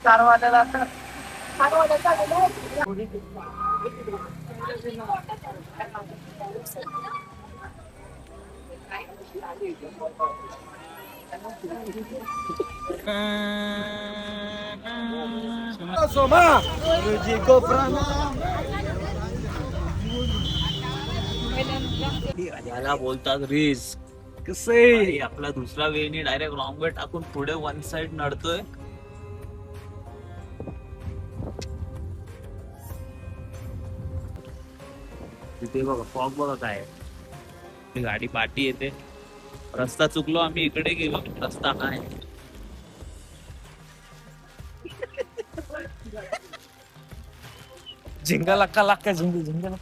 4 वाजायला असं 4 वाजायला सोमा गुरुजी को प्रणाम. याला बोलतात रिस्क. कसं आपला दुसरा वेळी डायरेक्ट रॉंग वे टाकून पुढे वन साइड नडतोय. तिथे बघा फॉग बघा काय गाडी पाठी येते. रस्ता चुकलो आम्ही इकडे गेलो. रस्ता काय झिंगा लाका लाका झिंगा.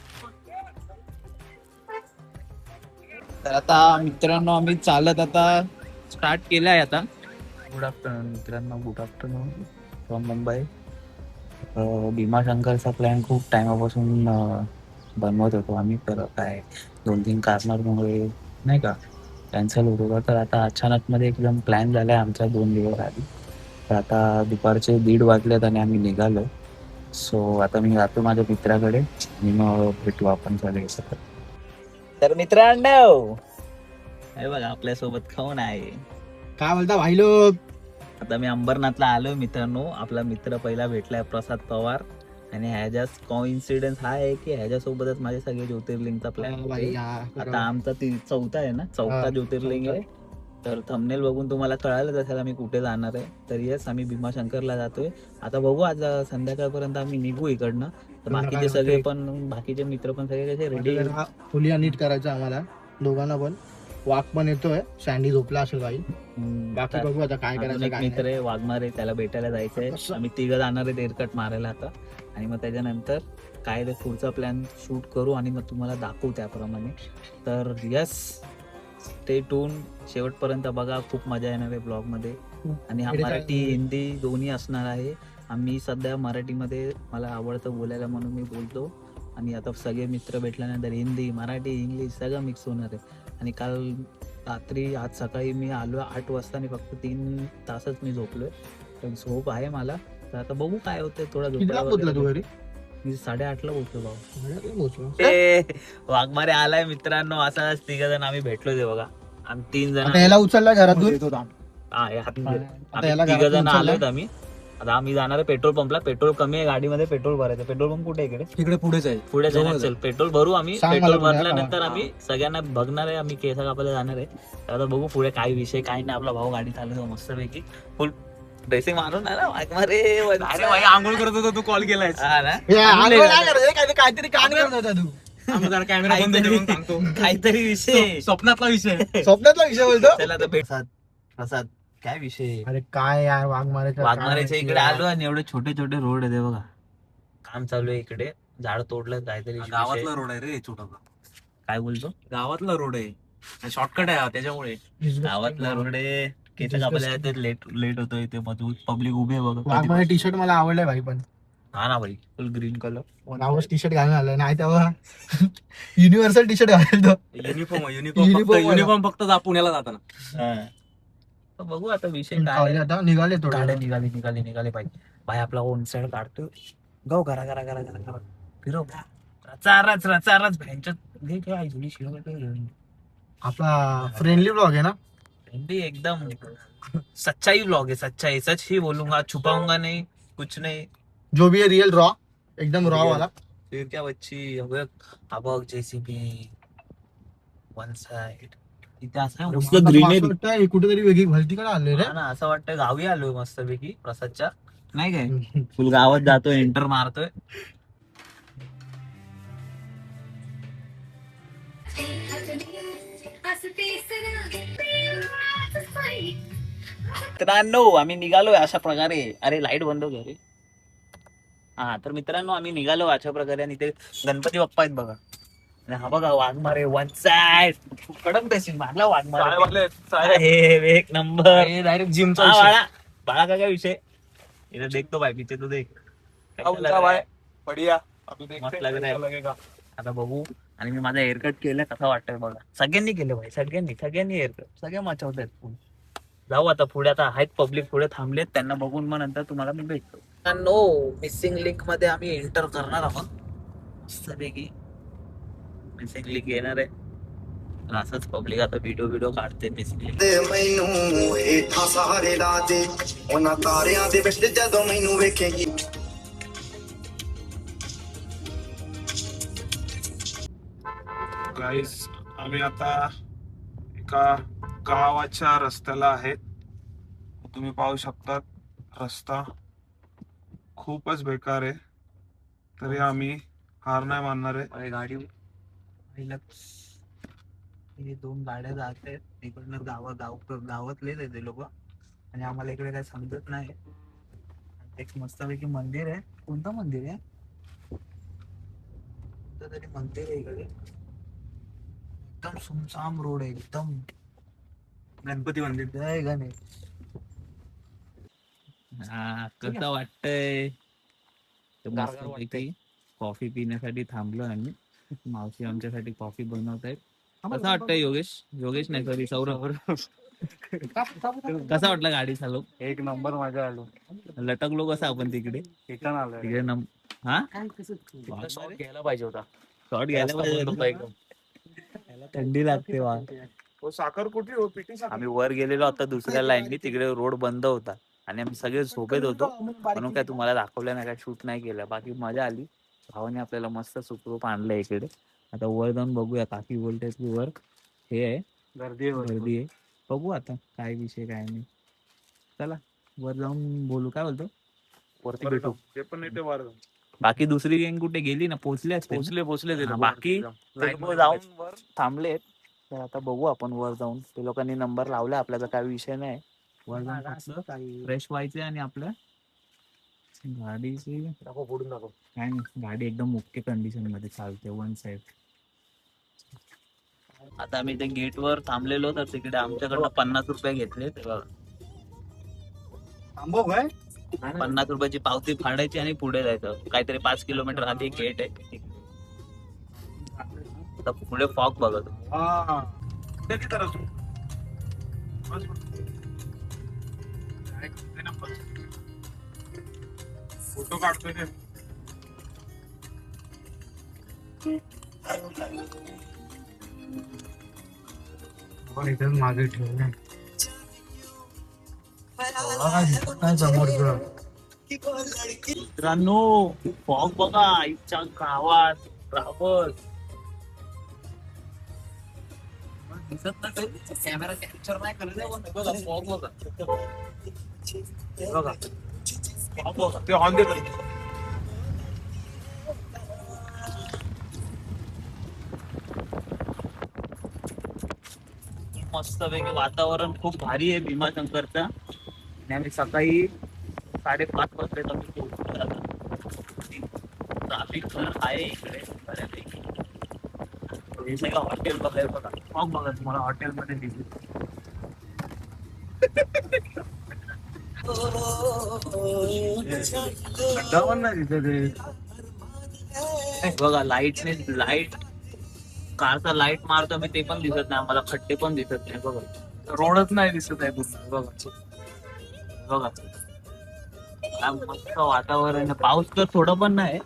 तर आता मित्रांनो आम्ही चालत आता स्टार्ट केलाय आता. गुड आफ्टरनून मित्रांनो. Good afternoon from Mumbai. भीमाशंकरचा प्लॅन खूप टाइमापासून बनवत होतो आम्ही. तर काय 2-3 कारणांमुळे नाही का कॅन्सल होत होता. तर आता अचानक मध्ये एकदम प्लॅन झालाय आमचा 2 दिवस आधी. तर आता दुपारचे 1:30 वाजलेत आणि आम्ही निघालो. सो आता मी जातो माझ्या मित्राकडे आणि मग भेटू आपण सगळे एकत्र. तर मित्रांनो हे बघा आपल्यासोबत कोण आहे. काय बोलता भाई लोक. आता मी अंबरनाथला आलोय मित्रांनो. आपला मित्र पहिला भेटलाय प्रसाद पवार. आणि ह्याच्याच कोइन्सिडन्स हा आहे की ह्याच्यासोबतच माझे सगळे ज्योतिर्लिंगचा प्लॅन. आता आमचा चौथा आहे ना. चौथा ज्योतिर्लिंग आहे. तर थंबनेल बघून तुम्हाला कळालंच असेल आम्ही कुठे जाणार आहे. तर येस आम्ही भीमाशंकरला जातोय. आता बघू आज संध्याकाळपर्यंत आम्ही निघू इकडनं. तर बाकीचे सगळे पण बाकीचे मित्र पण सगळे कसे रेडी. फुलिया नीट करायचं आम्हाला दोघांना पण. वाघ पण येतोय. सँडी झोपला असेल भाई. बाकी बघू आता काय करायचं. एक मित्र आहे वाघमारे त्याला भेटायला जायचंय. आम्ही 3 जाणार आहे एअरकट मारायला आता. आणि मग त्याच्यानंतर काय ते पुढचा प्लॅन शूट करू आणि मग तुम्हाला दाखवू त्याप्रमाणे. तर यस स्टे ट्यून शेवटपर्यंत बघा. खूप मजा येणार आहे ब्लॉग मध्ये. आणि हा मराठी हिंदी दोन्ही असणार आहे. आम्ही सध्या मराठीमध्ये मला आवडतं बोलायला म्हणून मी बोलतो. आणि आता सगळे मित्र भेटल्यानंतर हिंदी मराठी इंग्लिश सगळं मिक्स होणार आहे. आणि काल रात्री आज सकाळी मी आलो 8 वाजता आणि फक्त 3 तासच मी झोपलोय. तर झोप आहे मला. तर आता बघू काय होतंय. थोडा झोप. मी 8:30ला पोहोचलो भाऊ. वाघमारे आलाय मित्रांनो. असा 3 जण आम्ही भेटलो ते बघा. आम्ही 3 जण याला उचलला घरातून. 3 जण आलोय आम्ही. आता आम्ही जाणार आहे पेट्रोल पंपला. पेट्रोल कमी आहे गाडीमध्ये. पेट्रोल भरायचं. पेट्रोल पंप कुठे इकडे पुढेच आहे. पुढे जाणार. पेट्रोल भरू आम्ही. पेट्रोल भरल्यानंतर आम्ही सगळ्यांना बघणार आहे. आम्ही केस कापायला जाणार आहे. तर आता बघू पुढे काय विषय काय नाही. आपला भाऊ गाडी चालवतो मस्तपैकी. फुल ड्रेसिंग मारून आला वाघमारे. अरे भाई आंघोळ करत होता तू कॉल केलाय. काहीतरी काम करत होता तू. कॅमेरा बंद करून सांगतो. काहीतरी विषय स्वप्नातला विषय बोलतो. त्याला तर प्रसाद काय विषय. अरे काय यार वाघमारेच्या इकडे आलो आणि एवढे छोटे छोटे रोड आहे बघा. काम चालू आहे इकडे. झाड तोडलं काहीतरी. गावातला रोड आहे रे छोटा. काय बोलतो. गावातला रोड आहे. शॉर्टकट आहे त्याच्यामुळे. गावातला रोड आहे. केस कापायला लेट होतोय. ते मधून पब्लिक उभी आहे बघा. वाघमारे टी शर्ट मला आवडलाय भाई. पण हा ना भाई फुल ग्रीन कलर. नावच टी शर्ट घालून आलं नाही तेव्हा युनिव्हर्सल टी शर्ट घालतो. युनिफॉर्म फक्त पुण्याला जाताना. बघू आता विषय काय. आता निघाले निघाले पाहिजे. भाई आपला ओन साइड काढतोय. गो घरा फिरव. रचारच आपला फ्रेंडली ब्लॉग आहे ना. एकदम सच्चाई ब्लॉग है. सच्चाई सच ही बोलूंगा. छुपाऊंगा नहीं कुछ नहीं. जो भी है रियल रॉ. एकदम रॉ वाला. फिर क्या बच्ची अबक जेसीबी वन साइड. इथे असं मस्त ग्रीनरी. कुठेतरी वेगळी भलतीकडे आलोय रे. ना असं वाटतं गावी आलोय मस्तपैकी प्रसादच्या. नाही काय फुल गावात जातोय. एंटर मारतोय. मित्रांनो आम्ही निघालोय अशा प्रकारे. अरे लाईट बंद कर रे. हा तर मित्रांनो आम्ही निघालो अशा प्रकारे. आणि ते गणपती बाप्पा आहेत बघा. आणि हा बघा वाघमारे वन साइड. कडक ड्रेसिंग मारला वाघमारे. एक नंबर डायरेक्ट जिमचा. बाळा का काय विषय. इधर देख तो भाई पीछे तो देख. मस्त लगेगा. आता बघू. आणि मी माझा हेअरकट केलाय कसा वाटतंय बघा. सगळ्यांनी केलं भाई. सगळ्यांनी हेअरकट. सगळे मचवत आहेत. जाऊ आता पुढे. आता आहेत पब्लिक पुढे थांबलेत, त्यांना बघून मग नंतर तुम्हाला मी भेटतो. नो मिसिंग लिंक मध्ये आम्ही एंटर करणार आहोत मस्तपैकी. मिसिंग लिंक येणार आहे, तर असंच पब्लिक आता व्हिडिओ काढते मिसिंग लिंक. ਤੇ ਮੈਨੂੰ ਹੇਠਾਂ ਸਹਾਰੇ ਲਾ ਦੇ ਉਹਨਾਂ ਤਾਰਿਆਂ ਦੇ ਵਿੱਚ ਜਦੋਂ ਮੈਨੂੰ ਵੇਖੇਗੀ गाईस आम्ही आता एका गावाच्या रस्त्याला आहेत. तुम्ही पाहू शकता रस्ता खूपच बेकार आहे, तरी आम्ही हार नाही मानणार आहे. अरे गाडी हे 2 गाड्या जात आहेत इकडनं, गावातले ते लोक, आणि आम्हाला इकडे काही समजत नाही. एक मस्तपैकी मंदिर आहे. कोणतं मंदिर आहे? कोणतं तरी मंदिर आहे इकडे. एकदम सुमसाम रोड आहे एकदम. गणपती मंदिर. जय गणेश. कसं वाटतंय? मस्तपैकी कॉफी पिण्यासाठी थांबलो आम्ही. मावशी आमच्यासाठी कॉफी बनवत आहेत. कसं वाटतंय योगेश नाही सॉरी सौरभ. कसा वाटला गाडी चालव? एक नंबर मजा आलो. लटकलो कसं आपण तिकडे आलो तिकडे हा शॉट घ्यायला पाहिजे होता. शॉट घ्यायला पाहिजे होता एकदम. थंडी लागते वा. हो साखर कुठे हो पिठी साखर. आम्ही वर गेलेलो आता दुसऱ्या लाईननी, तिकडे रोड बंद होता आणि आम्ही सगळे झोपेत होतो, म्हणून काय तुम्हाला दाखवलं नाही, काय शूट नाही केलं. बाकी मजा आली. भावाने आपल्याला मस्त सुखरूप आणलं इकडे. आता वर जाऊन बघूया. काकी बोलते की वर हे आहे, गर्दी आहे. बघू आता काय विषय काय नाही. चला वर जाऊन बोलू. काय बोलतो? वरती भेटू. ते पण नाही ते वार बाकी दुसरी गँग कुठे गेली ना? पोहोचले पोचले बाकी जाऊन वर थांबलेत. तर आता बघू आपण वर जाऊन. ते लोकांनी नंबर लावला, आपल्याचा काही विषय नाही. वर जाऊन फ्रेश व्हायचे आणि आपल्या गाडीची काय नाही, गाडी एकदम ओके कंडिशन मध्ये चालते. 1 साइड. आता आम्ही ते गेट वर थांबलेलो, तर तिकडे आमच्याकडनं 50 रुपये घेतले. 50 रुपयाची पावती फाडायची आणि पुढे जायचं. काहीतरी 5 किलोमीटर आधी गेट आहे. आता पुढे फॉग बघत फोटो काढतोय ते. मागे ठेवलं मित्रांनो. फॉग बघा आईच्या गावात रावत दिसत नाही. कॅमेरा कॅप्चर नाही करत. बघा फॉग बघा. ते ऑन देतो. मस्त पैकी वातावरण खूप भारी आहे भीमाशंकरचा. आणि आम्ही सकाळी 5:30 वाजता ट्राफिक आहे इकडे बऱ्यापैकी. हे सगळं हॉटेल बघायला बघा. मग बघा तुम्हाला हॉटेलमध्ये दिसेल. बघा लाईट कारचा लाईट मारतो मी, ते पण दिसत नाही आम्हाला. खड्डे पण दिसत नाही. बघा रोडच नाही दिसत आहे पूर्ण. बघा काय मस्त वातावरण. पाऊस तर थोडं पण नाही.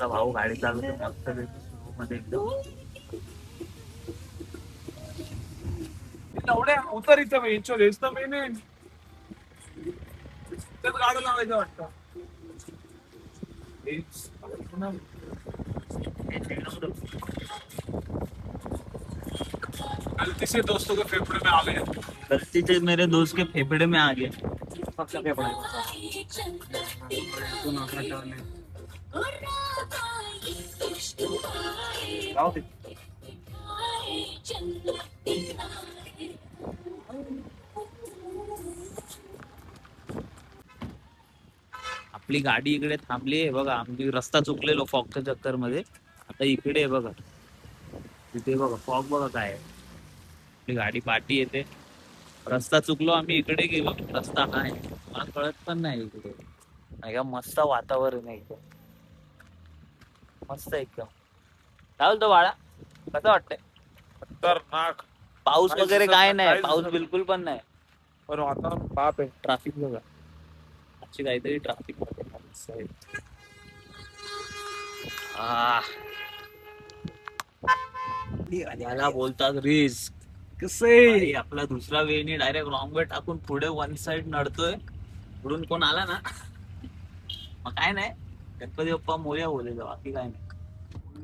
भाऊ गाडी चालवतो मस्त मध्ये एकदम. उतर इथं मेनचो हेच तर मेन आहे. त्यात गाडं लावायचं वाटतं. गलती से दोस्तों के फेफड़े में आ गए. गलती से मेरे दोस्त के फेफड़े में आ गए. आपली गाडी इकडे थांबली आहे बघा. आम्ही रस्ता चुकलेलो फॉगच्या चक्कर मध्ये. आता इकडे आहे बघा, तिथे बघा फॉग बघा काय आहे. आपली गाडी पाठी येते. रस्ता चुकलो आम्ही, इकडे गेलो. रस्ता काय मला कळत पण नाही इकडे. नाही का मस्त वातावरण आहे एकदम, मस्त एकदम. काय बोलतो बाळा, कसं वाटतंय? खतरनाक. पाऊस काहीच वगैरे दिसत काय नाही, नाही, काहीच पाऊस दिसत बिलकुल पण नाही. पण वातावरण बाप आहे. ट्रॅफिक बघा, अशी काहीतरी ट्रॅफिक. याला बोलतात रिस्क. कसं आपला दुसरा वेळी डायरेक्ट रॉंग वे टाकून पुढे वन साइड नडतोय, पुढून कोण आला ना मग काय नाही, गणपती बाप्पा मोरया बोलायचं, बाकी काय नाही.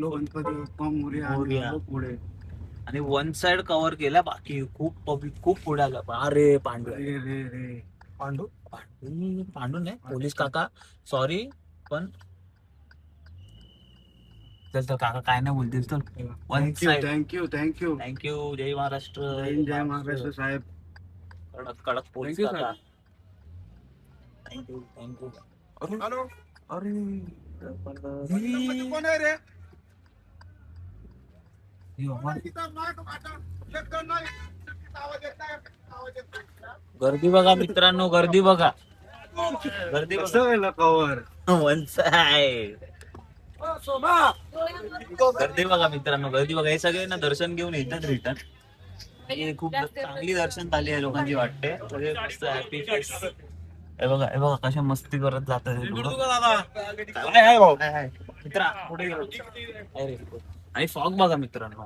गणपती बाप्पा मोरया. पुढे आणि वन साइड कव्हर केला, बाकी खूप पब्लिक खूप पुढे आलं. अरे पांडू पांडू पांडू नाही, पोलीस काका सॉरी. पण चल तर काका काय नाही बोलतील. तर one side. Thank you thank you. Jai Maharashtra. Jai Maharashtra साहेब. कडक कडक पोलीस Thank you, काका. थँक्यू. हॅलो. अरे कोण आहे रे? गर्दी बघा मित्रांनो, गर्दी बघा, गर्दी बघा. कवर वन साइड गर्दी बघा मित्रांनो, गर्दी बघा. हे सगळे ना दर्शन घेऊन येतात रिटर्न. खूप चांगली दर्शन झाली आहे लोकांची वाटते. सगळे मस्त हॅपी फेस. हे बघा, हे बघा कशा मस्ती करत जातात मित्रा. पुढे गेलो. आणि फॉग बघा मित्रांनो,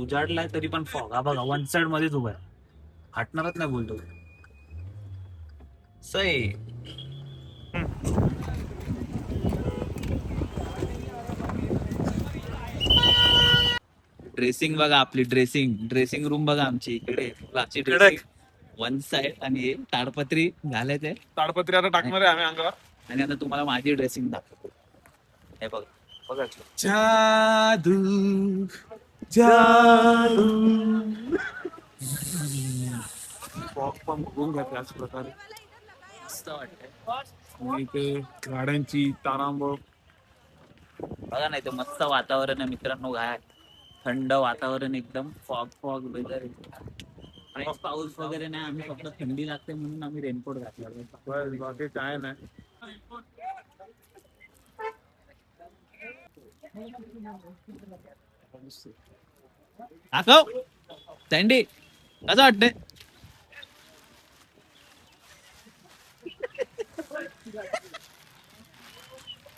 उजाडलाय तरी पण फॉग. हा बघा वन साइड मध्येच उभा आहे, हटणारच नाही बोलतो. सही. ड्रेसिंग बघा आपली, ड्रेसिंग रूम बघा आमची इकडे. आमची ड्रेसिंग वन साइड आणि हे ताडपत्री झाले ते. ताडपत्री आता टाकणार आहे आम्ही अंगावर. आणि आता तुम्हाला माझी ड्रेसिंग दाखवतो. हे बघा बघा. जादू जादू. फॉग पण बघून घ्या त्याच प्रकारे. मस्त वाटतंय. आणि इथे गाड्यांची तारांबळ. बघा नाही तर मस्त वातावरण आहे मित्रांनो. काय थंड वातावरण एकदम. Fog weather. आणि पाऊस वगैरे नाही. आम्ही फक्त थंडी लागते म्हणून आम्ही रेनकोट घातला. बस बाकी काय नाही. दाखव सँडी, कसं वाटतंय?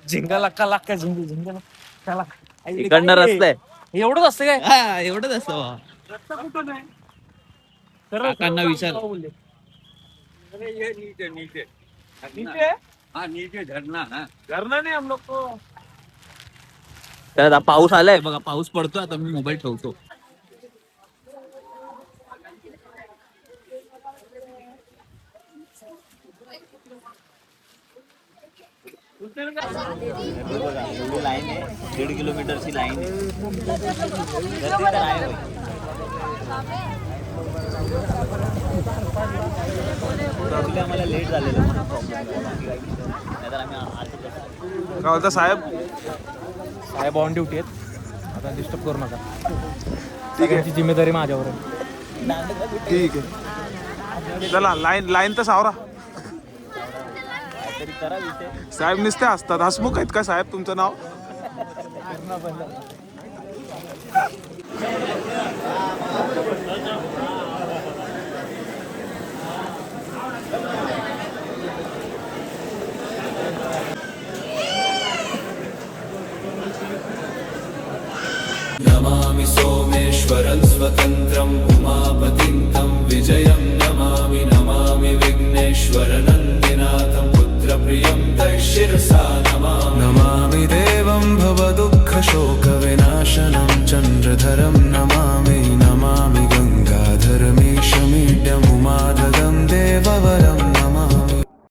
झिंगा लाक्का झिंगा इकडनं रस्ता आहे. एवढंच असतं काय? हा एवढंच असतं बा. काकांना विचार. झरना नाही हम लोग को. तर आता पाऊस आलाय बघा, पाऊस पडतो. आता मी मोबाईल ठेवतो. एवढी लाईन आहे, 1.5 किलोमीटरची लाईन आहे. गर्दी तर आहे. आम्हाला लेट झालेलं म्हणून प्रॉब्लेम. नाहीतर आम्ही आलो. काय होता साहेब? साहेब ऑन ड्युटी आहेत, आता डिस्टर्ब करू नका. सगळ्यांची जिम्मेदारी माझ्यावर आहे. ठीक आहे, चला लाईन तर सावरा. काहीतरी करा विषय. साहेब नुसते असतात. हसमुख आहेत का साहेब तुमचं नाव? नमामि सोमेश्वरं स्वतन्त्रम् उमापतिं तं विजयं नमामि. नमामि विघ्नेश्वरनन्दिनाथं पुत्रप्रियं दैशिरसा नमामि. नमामि देवं भवदुःखशोकविनाशनं चन्द्रधरं नमामि. नमामि गङ्गाधरमीशमीड्यमुमाधगं देववर